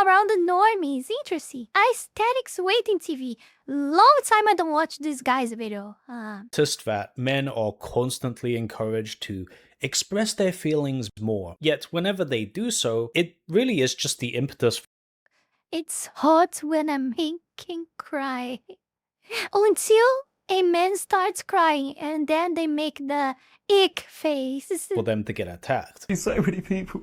around the normies. Interesting. Aesthetics waiting TV. Long time I don't watch this guy's video. Noticed that men are constantly encouraged to express their feelings more. Yet whenever they do so, it really is just the impetus. It's hot when I'm making cry. Until a man starts crying and then they make the ick face. For them to get attacked. So many people,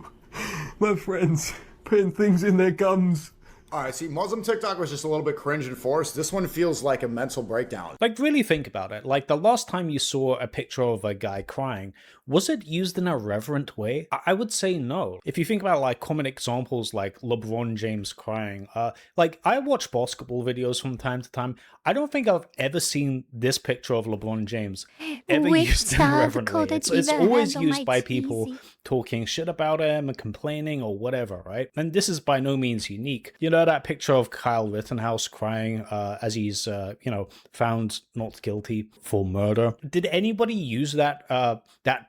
my friends, putting things in their gums. Alright, see, Muslim TikTok was just a little bit cringe and forced. This one feels like a mental breakdown. Like, really think about it. Like, the last time you saw a picture of a guy crying, was it used in a reverent way? I would say no. If you think about, like, common examples like LeBron James crying, like, I watch basketball videos from time to time. I don't think I've ever seen this picture of LeBron James ever used in a reverent way. It's always used by people talking shit about him and complaining or whatever, right? And this is by no means unique. You know that picture of Kyle Rittenhouse crying as he's, found not guilty for murder? Did anybody use that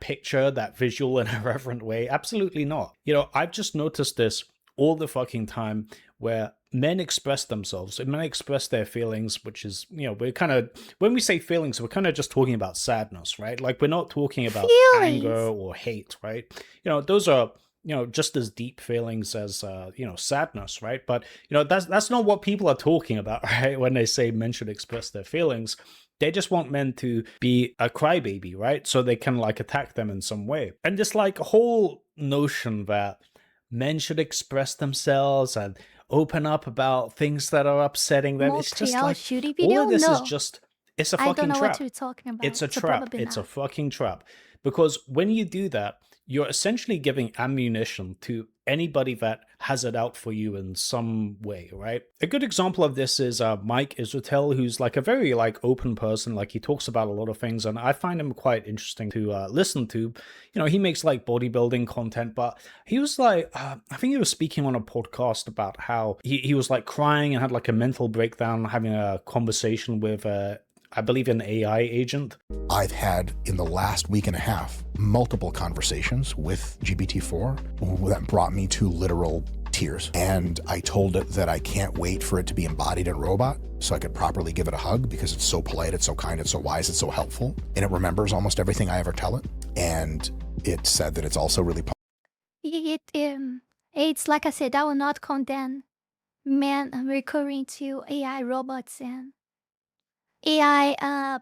picture, that visual in a reverent way? Absolutely not. You know, I've just noticed this all the fucking time where men express themselves and men express their feelings, which is, when we say feelings, we're kind of just talking about sadness, right? Like, we're not talking about anger or hate, right? Those are, just as deep feelings as, sadness, right? But, that's not what people are talking about, right? When they say men should express their feelings. They just want men to be a crybaby, right? So they can, like, attack them in some way. And this, like, whole notion that men should express themselves and open up about things that are upsetting them. It's just like, all of this is just, it's a fucking trap. I don't know what you're talking about. It's a trap. It's a fucking trap. Because when you do that, you're essentially giving ammunition to anybody that has it out for you in some way, right? A good example of this is Mike Israetel, who's like a very open person. Like, he talks about a lot of things, and I find him quite interesting to listen to. He makes like bodybuilding content, but he was like, I think he was speaking on a podcast about how he was like crying and had like a mental breakdown, having a conversation with I believe an AI agent. I've had, in the last week and a half, multiple conversations with GPT-4 that brought me to literal tears. And I told it that I can't wait for it to be embodied in robot so I could properly give it a hug, because it's so polite, it's so kind, it's so wise, it's so helpful. And it remembers almost everything I ever tell it. And it said that it's also really... It's like I said, I will not condemn men recurring to AI robots and AI,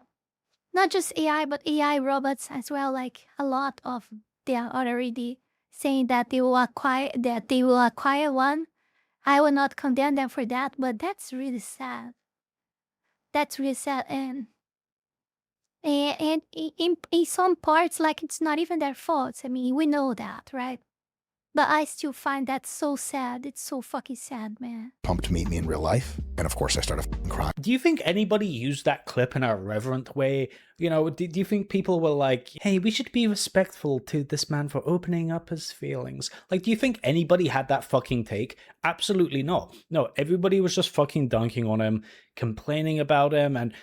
not just AI, but AI robots as well. Like, a lot of them are already saying that they will acquire one. I will not condemn them for that, but that's really sad. That's really sad, and in some parts, like, it's not even their fault. I mean, we know that, right? But I still find that so sad. It's so fucking sad, man. Pumped to meet me in real life. And of course I started crying. Do you think anybody used that clip in a reverent way? Do you think people were like, hey, we should be respectful to this man for opening up his feelings? Like, do you think anybody had that fucking take? Absolutely not. No, everybody was just fucking dunking on him, complaining about him. And,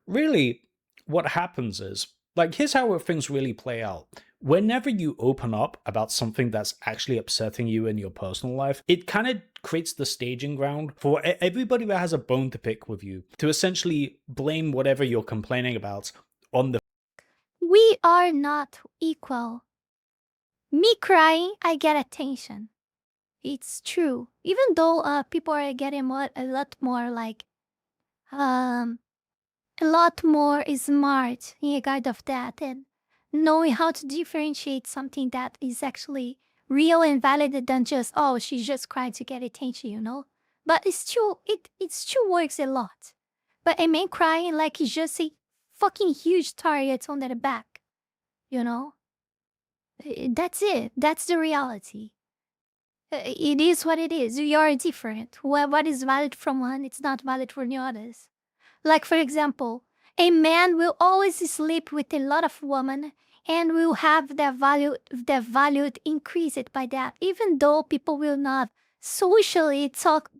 really what happens is, like, here's how things really play out. Whenever you open up about something that's actually upsetting you in your personal life, it kind of creates the staging ground for everybody that has a bone to pick with you to essentially blame whatever you're complaining about on the... We are not equal. Me crying, I get attention. It's true. Even though people are getting a lot more like, a lot more smart in regard of that, and knowing how to differentiate something that is actually real and valid than just, oh, she's just crying to get attention, But it still works a lot. But a man crying like he's just a fucking huge target on their back, That's it. That's the reality. It is what it is. We are different. What is valid from one, it's not valid for the others. Like, for example, a man will always sleep with a lot of women and will have their value increased by that, even though people will not socially talk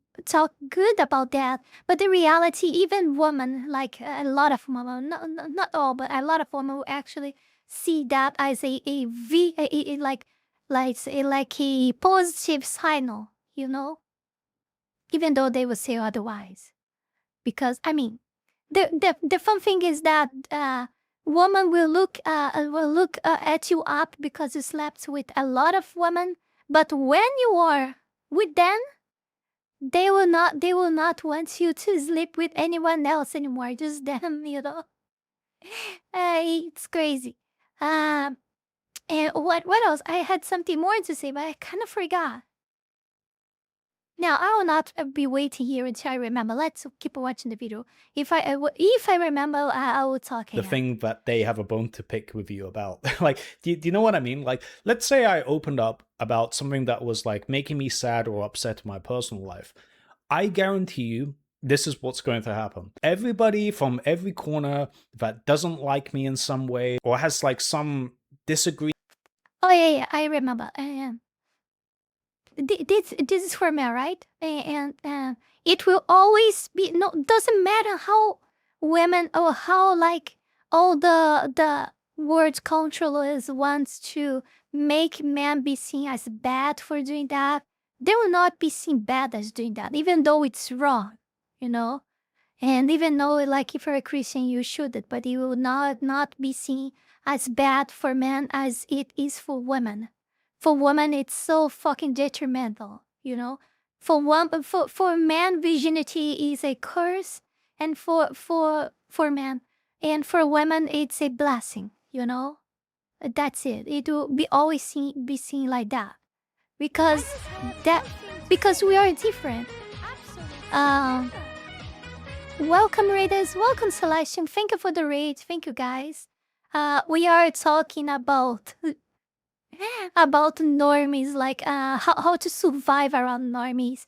good about that. But the reality, even women, like a lot of women, not all, but a lot of women will actually see that as a positive signal, even though they will say otherwise. Because I mean, the fun thing is that woman will look at you up because you slept with a lot of women, but when you are with them, they will not want you to sleep with anyone else anymore, just them, you know. It's crazy. And what else? I had something more to say, but I kind of forgot. Now I will not be waiting here until I remember. Let's keep watching the video. If I remember, I will talk The again. thing that they have a bone to pick with you about. Like, do you know what I mean? Like, let's say I opened up about something that was like making me sad or upset in my personal life. I guarantee you this is what's going to happen. Everybody from every corner that doesn't like me in some way or has like some disagreement. Oh yeah, I remember. This is for me, right? And it will always be, no, doesn't matter how women or how like all the world controllers wants to make men be seen as bad for doing that. They will not be seen bad as doing that, even though it's wrong, you know. And even though, like, if you're a Christian, you shouldn't, but it will not be seen as bad for men as it is for women. For women, it's so fucking detrimental, you know. For men, virginity is a curse, and for men, and for women, it's a blessing, you know. That's it. It will be always be seen like that, because because we are different. Welcome raiders, welcome Celestian. Thank you for the raid. Thank you guys. We are talking about normies, like how to survive around normies.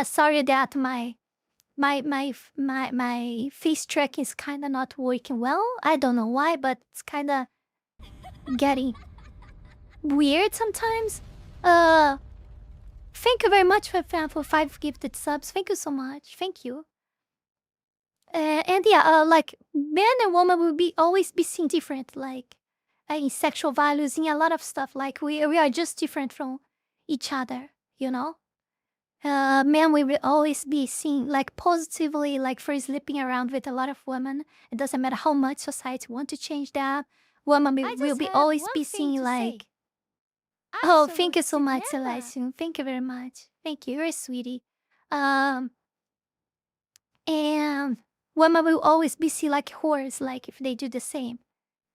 Sorry that my face track is kind of not working well. I don't know why, but it's kind of getting weird sometimes. Thank you very much for 5 gifted subs. Thank you so much. Thank you. And yeah, like men and women will always be seen different, like in sexual values, in a lot of stuff. Like we are just different from each other, you know. Men will always be seen like positively, like for sleeping around with a lot of women. It doesn't matter how much society want to change that. Women will be always be seen like. Oh, thank you so much, Celestian. Thank you very much. Thank you, you're a sweetie. And women will always be seen like whores, like if they do the same.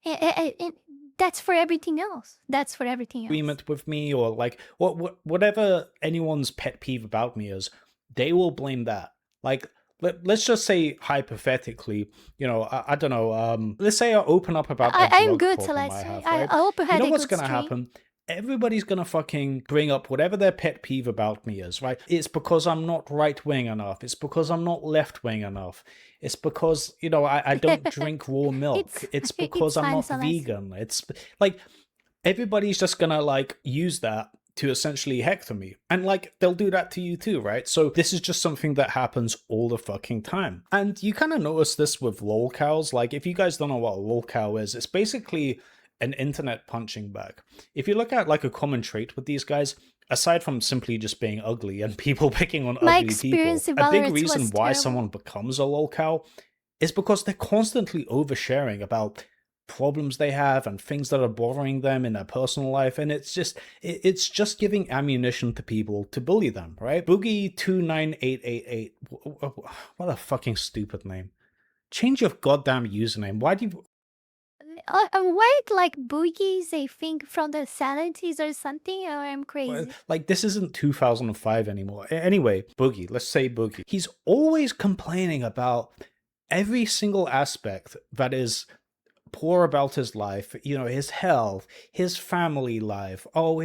And that's for everything else. That's for everything else. Agreement with me, or like whatever anyone's pet peeve about me is, they will blame that. Like, let's just say hypothetically, you know, I don't know. Let's say I open up about I'm good, problem Celeste. I have. I Right? hope you had You know a what's good gonna stream. happen? Everybody's gonna fucking bring up whatever their pet peeve about me is, right? It's because I'm not right-wing enough. It's because I'm not left-wing enough. It's because, you know, I don't drink raw milk. It's because I'm not vegan. It's like everybody's just gonna like use that to essentially hector me. And like they'll do that to you too, right? So this is just something that happens all the fucking time. And you kind of notice this with lolcows. Like if you guys don't know what a lolcow is, it's basically an internet punching bag. If you look at like a common trait with these guys, aside from simply just being ugly and people picking on My ugly people, experience in a big Valorant reason was why terrible. someone becomes a lolcow is because they're constantly oversharing about problems they have and things that are bothering them in their personal life, and it's just giving ammunition to people to bully them, right? Boogie29888, what a fucking stupid name. Change your goddamn username. Why do you... Why like Boogie is a thing from the 70s or something, or I'm crazy? Like, this isn't 2005 anymore. Anyway, Boogie, let's say Boogie. He's always complaining about every single aspect that is poor about his life, you know, his health, his family life. Oh,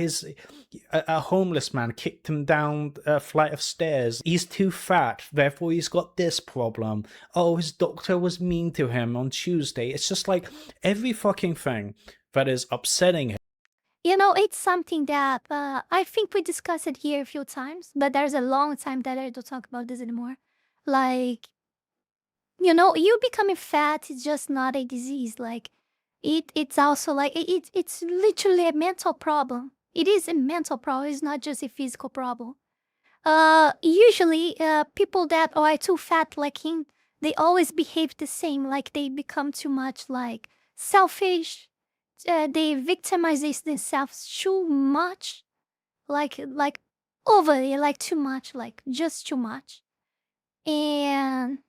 a homeless man kicked him down a flight of stairs. He's too fat, therefore he's got this problem. Oh, his doctor was mean to him on Tuesday. It's just like every fucking thing that is upsetting him. You know, it's something that I think we discussed it here a few times, but there's a long time that I don't talk about this anymore. Like, you know, you becoming fat is just not a disease. Like, it's also like it's literally a mental problem. It is a mental problem. It's not just a physical problem. Usually, people that are too fat like him, they always behave the same. Like they become too much like selfish. They victimize themselves too much, like overly, like too much, like just too much, and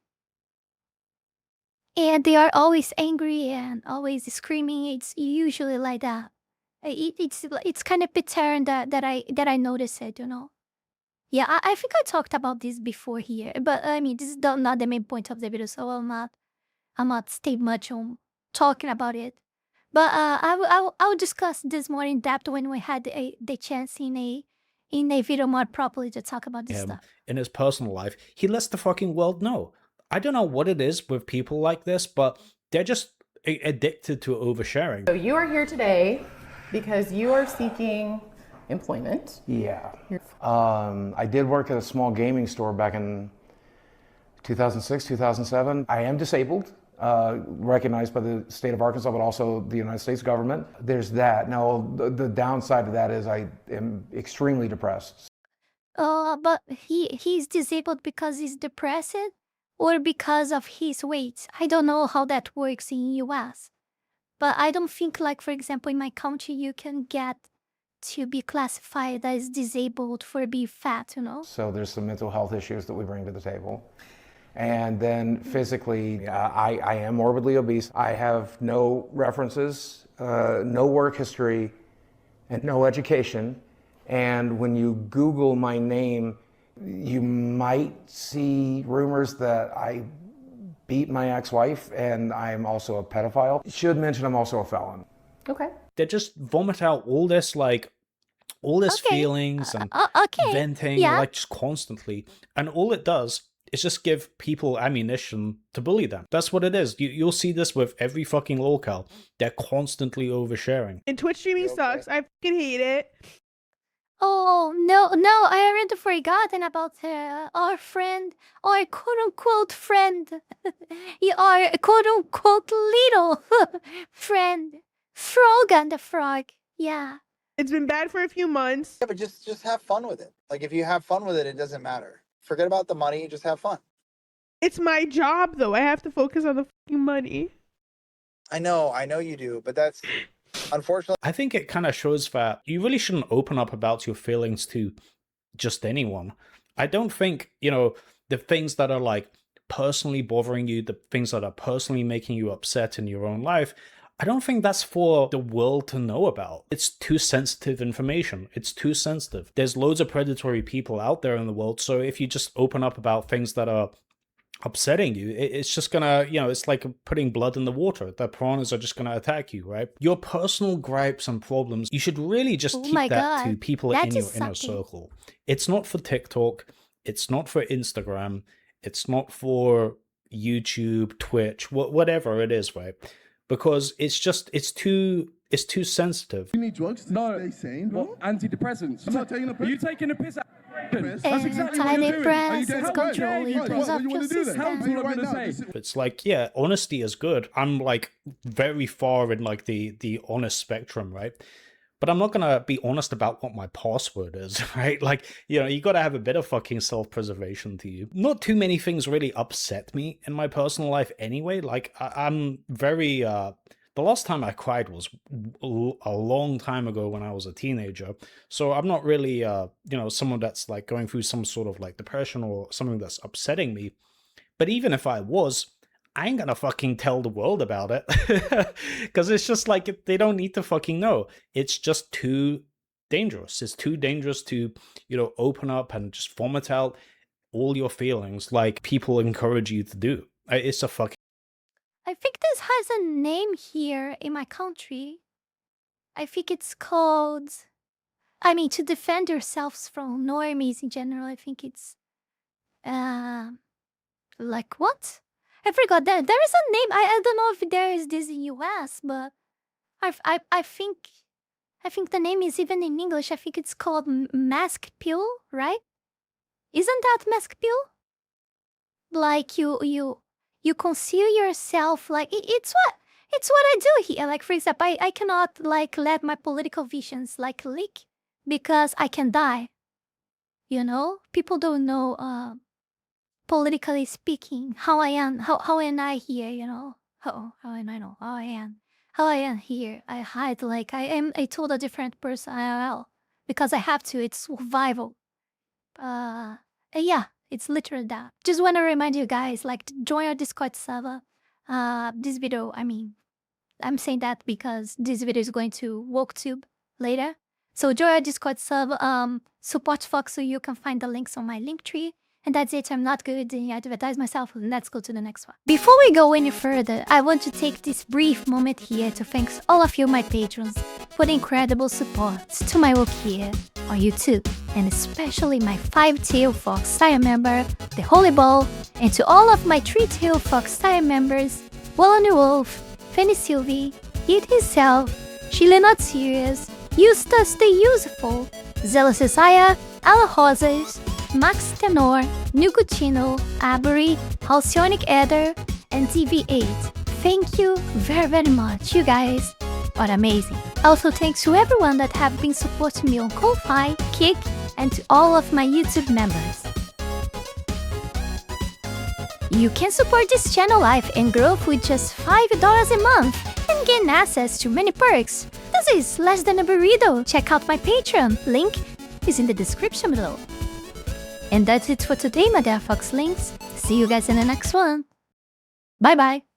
they are always angry and always screaming. It's usually like that. It's kind of pattern that I noticed it. Yeah, I think I talked about this before here, but I mean, this is not the main point of the video, so I'm not stay much on talking about it. But I will discuss this more in depth when we had the chance in a video more properly to talk about this him stuff. in his personal life, he lets the fucking world know. I don't know what it is with people like this, but they're just addicted to oversharing. So you are here today because you are seeking employment. Yeah. I did work at a small gaming store back in 2006, 2007. I am disabled, recognized by the state of Arkansas, but also the United States government. There's that. Now, the downside of that is I am extremely depressed. But he's disabled because he's depressed or because of his weight. I don't know how that works in US. But I don't think, like, for example, in my country, you can get to be classified as disabled for being fat, So there's some mental health issues that we bring to the table. And then physically, I am morbidly obese. I have no references, no work history, and no education. And when you Google my name, you might see rumors that I beat my ex-wife and I'm also a pedophile. Should mention I'm also a felon. Okay. They just vomit out all this Okay. feelings and Okay. venting Yeah. like just constantly, and all it does is just give people ammunition to bully them. That's what it is. You'll see this with every fucking locale. They're constantly oversharing. And Twitch streaming sucks. I fucking hate it. Oh, no, I already forgotten about our friend, our quote-unquote friend. Our quote-unquote little friend, Frogan the Frog. Yeah. It's been bad for a few months. Yeah, but just have fun with it. Like if you have fun with it, it doesn't matter. Forget about the money, just have fun. It's my job though. I have to focus on the fucking money. I know you do, but that's unfortunately. I think it kind of shows that you really shouldn't open up about your feelings to just anyone. I don't think, the things that are like personally bothering you, the things that are personally making you upset in your own life, I don't think that's for the world to know about. It's too sensitive information. It's too sensitive. There's loads of predatory people out there in the world, so if you just open up about things that are upsetting you, it's just gonna, it's like putting blood in the water. The piranhas are just gonna attack you, right? Your personal gripes and problems, you should really just Oh keep my that to God, people that in your is inner sucking. circle. It's not for TikTok. It's not for Instagram. It's not for YouTube, Twitch, whatever it is, right? Because it's too sensitive. You need drugs to stay sane, bro? Antidepressants. I'm not taking a piss. Are you taking a piss out? That's exactly what you're doing. Are you Antidepressants getting control Right, levels what of do you want your to do then? system. That's all I'm Right gonna now, say. It's like, yeah, honesty is good. I'm like very far in like the honest spectrum, right? But I'm not gonna be honest about what my password is, right? Like, you gotta have a bit of fucking self-preservation to you. Not too many things really upset me in my personal life anyway. Like, I'm very, the last time I cried was a long time ago when I was a teenager. So I'm not really, someone that's like going through some sort of like depression or something that's upsetting me. But even if I was, I ain't gonna fucking tell the world about it. Because it's just like, they don't need to fucking know. It's just too dangerous. It's too dangerous to, open up and just vomit out all your feelings like people encourage you to do. It's a fucking... I think this has a name here in my country. I think it's called... to defend yourselves from normies in general, I think it's... like what? I forgot that. There is a name. I don't know if there is this in US, but I think the name is even in English. I think it's called mask pill, right? Isn't that mask pill? Like you conceal yourself. Like it's what I do here. Like for example, I cannot like let my political visions like leak because I can die. you know? People don't know, politically speaking, how I am, how am I here, you know? How am I know? How I am. How I am here. I hide like I am a total different person IRL. Because I have to, it's survival. Yeah, it's literally that. Just want to remind you guys, like, to join our Discord server. This video, I mean, I'm saying that because this video is going to WorkTube later. So join our Discord server, support Fox so you can find the links on my link tree. And that's it, I'm not good to advertise myself. Let's go to the next one. Before we go any further, I want to take this brief moment here to thank all of you, my patrons, for the incredible support to my work here on YouTube, and especially my 5-tail Fox Tire member, the Holy Ball, and to all of my 3-tail Fox Tire members, Wallen the Wolf, Fanny Sylvie, Heat Himself, Chile Not Serious, Eustace the Useful, Zealous Isaiah, Ala Rosas, Max Tenor, Nugutino, Avery, Halcyonic Eder, and TV8. Thank you very, very much. You guys are amazing. Also, thanks to everyone that have been supporting me on Ko-Fi, Kick, and to all of my YouTube members. You can support this channel life and growth with just $5 a month and gain access to many perks. This is less than a burrito. Check out my Patreon. Link is in the description below. And that's it for today, my dear Fox Links. See you guys in the next one. Bye bye.